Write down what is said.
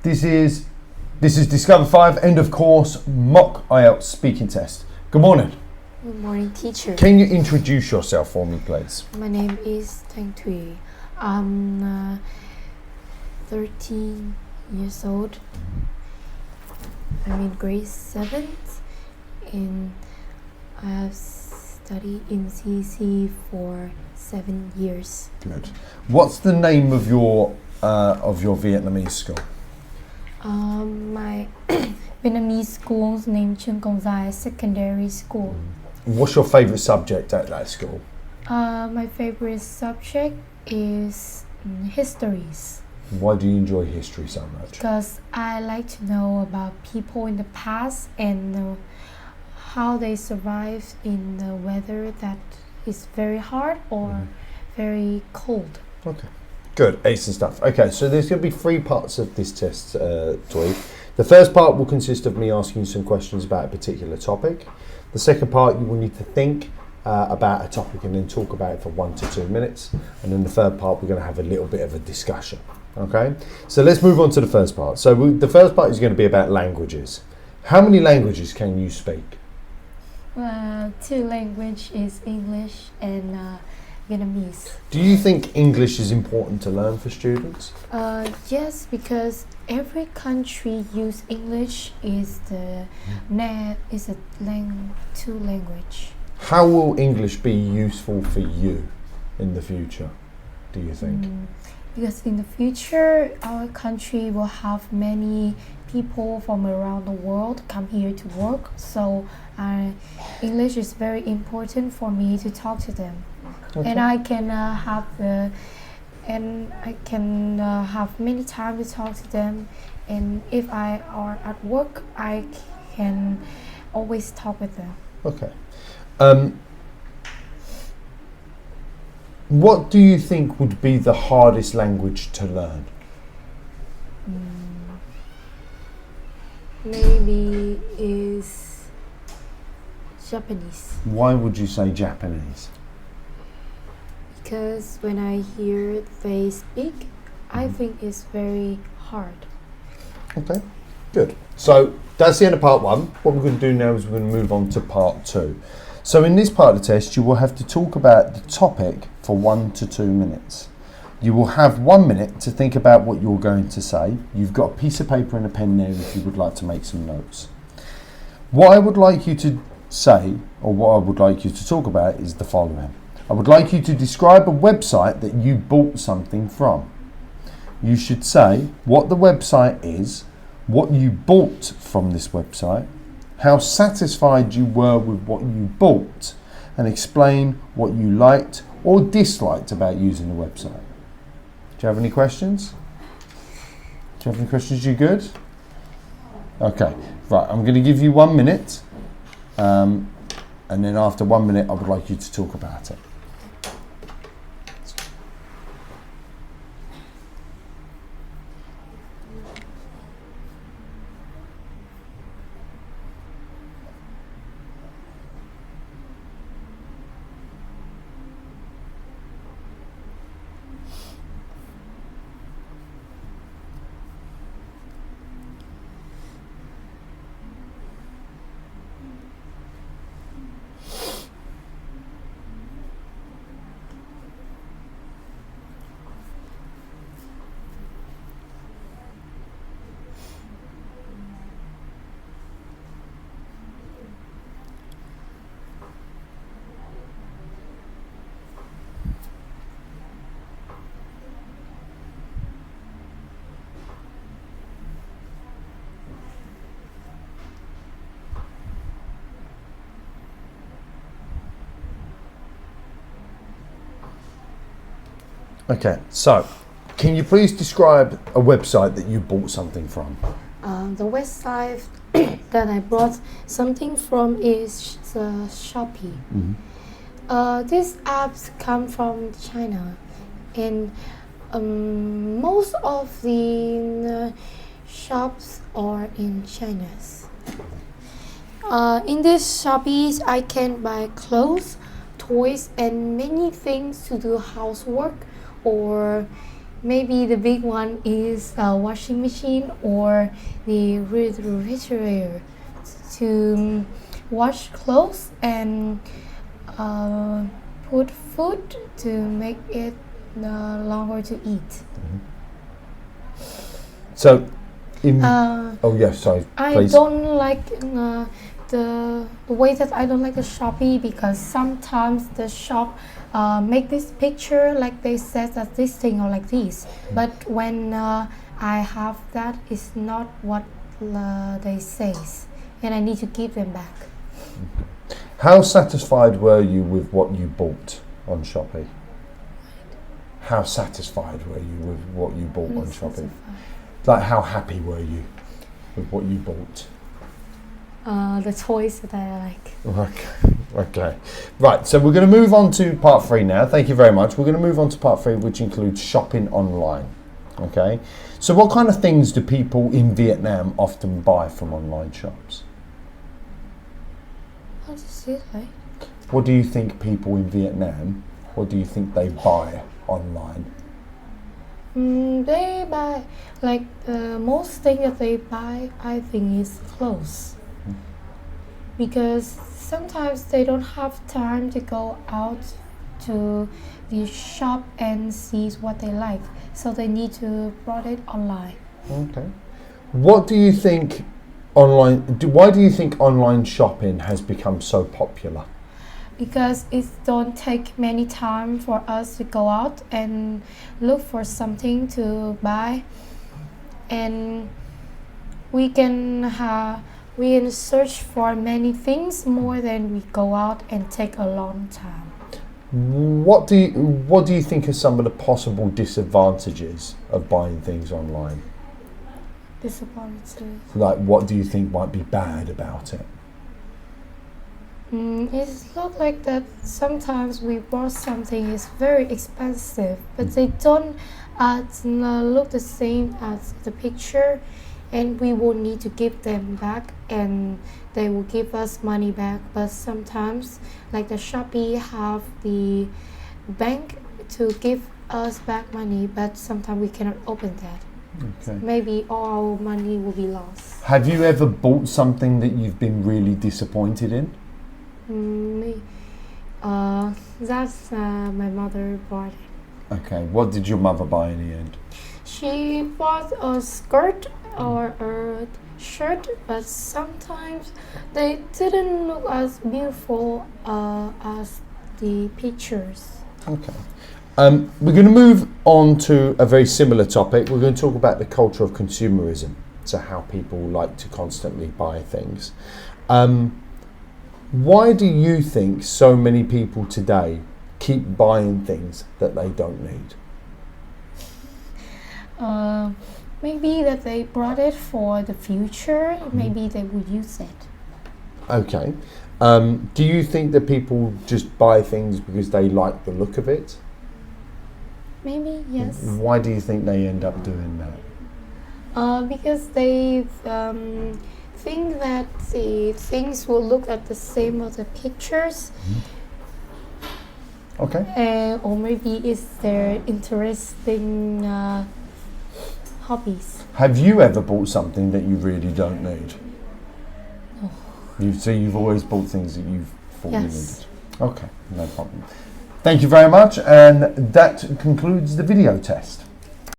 This is Discover 5 end of course mock IELTS speaking test. Good morning. Good morning, teacher. Can you introduce yourself for me, please? My name is Thanh Thuỷ. I'm 13 years old. I'm in grade 7th and I have studied in CC for 7 years. Good. What's the name of your Vietnamese school? My Vietnamese school's name Trường Công Giai Secondary School. What's your favourite subject at that school? My favorite subject is histories. Why do you enjoy history so much? Because I like to know about people in the past and how they survived in the weather that is very hard or very cold. Okay, good, excellent stuff. Okay, so there's going to be 3 parts of this test, Thuỷ. The first part will consist of me asking you some questions about a particular topic. The second part, you will need to think about a topic and then talk about it for 1 to 2 minutes. And then the third part, we're going to have a little bit of a discussion. Okay, so let's move on to the first part. So the first part is going to be about languages. How many languages can you speak? 2 languages is English and Vietnamese. Do you think English is important to learn for students? Yes, because every country use English is the two language. How will English be useful for you in the future, do you think? Because in the future, our country will have many people from around the world come here to work. So English is very important for me to talk to them. Okay. And I can have many time to talk to them. And if I are at work, I can always talk with them. Okay. What do you think would be the hardest language to learn? Maybe is Japanese. Why would you say Japanese? Because when I hear they speak, I think it's very hard. Okay, good. So that's the end of part 1. What we're going to do now is we're going to move on to part 2. So in this part of the test, you will have to talk about the topic for 1 to 2 minutes. You will have 1 minute to think about what you're going to say. You've got a piece of paper and a pen there if you would like to make some notes. What I would like you to say, or what I would like you to talk about, is the following. I would like you to describe a website that you bought something from. You should say what the website is, what you bought from this website, how satisfied you were with what you bought, and explain what you liked or disliked about using the website. Do you have any questions? Do you have any questions? You good? Okay, right, I'm going to give you 1 minute, and then after 1 minute I would like you to talk about it. Okay, so can you please describe a website that you bought something from? The website that I bought something from is Shopee. These apps come from China, and most of the shops are in China. In these Shopees, I can buy clothes, toys, and many things to do housework or maybe the big one is a washing machine or the refrigerator to wash clothes and put food to make it longer to eat. So, Uh, yes, sorry, I please. don't like the way that I don't like the Shopee because sometimes the shop make this picture like they said that this thing or like this, but when I have that, it's not what they says, and I need to give them back. How satisfied were you with what you bought on Shopee? How satisfied were you with what you bought on Shopee? Like, how happy were you with what you bought? The toys that I like. Okay. Right, so we're going to move on to part 3 now. Thank you very much. We're going to move on to part 3, which includes shopping online. Okay. So what kind of things do people in Vietnam often buy from online shops? How does it like? What do you think people in Vietnam, what do you think they buy online? They buy, like, most thing that they buy, I think, is clothes. Because sometimes they don't have time to go out to the shop and see what they like. So they need to bought it online. Okay. What do you think why do you think online shopping has become so popular? Because it don't take many time for us to go out and look for something to buy, and we can search for many things more than we go out and take a long time. What do you think are some of the possible disadvantages of buying things online? Disadvantages. Like, what do you think might be bad about it? It looks like that sometimes we bought something is very expensive, but they don't look the same as the picture, and we will need to give them back, and they will give us money back. But sometimes, like the Shopee have the bank to give us back money, but sometimes we cannot open that. Okay. Maybe all our money will be lost. Have you ever bought something that you've been really disappointed in? That's my mother bought it. Okay, what did your mother buy in the end? She bought a skirt or a shirt, but sometimes they didn't look as beautiful as the pictures. Okay. We're going to move on to a very similar topic. We're going to talk about the culture of consumerism, so how people like to constantly buy things. Why do you think so many people today keep buying things that they don't need? Maybe that they brought it for the future. Maybe they would use it. Okay. Do you think that people just buy things because they like the look of it? Maybe, yes. Why do you think they end up doing that? Because they think that the things will look at the same as the pictures. Okay. Or maybe it's their interesting hobbies. Have you ever bought something that you really don't need? No. So you've always bought things that you've thought you needed? Yes. Okay, no problem. Thank you very much, and that concludes the video test.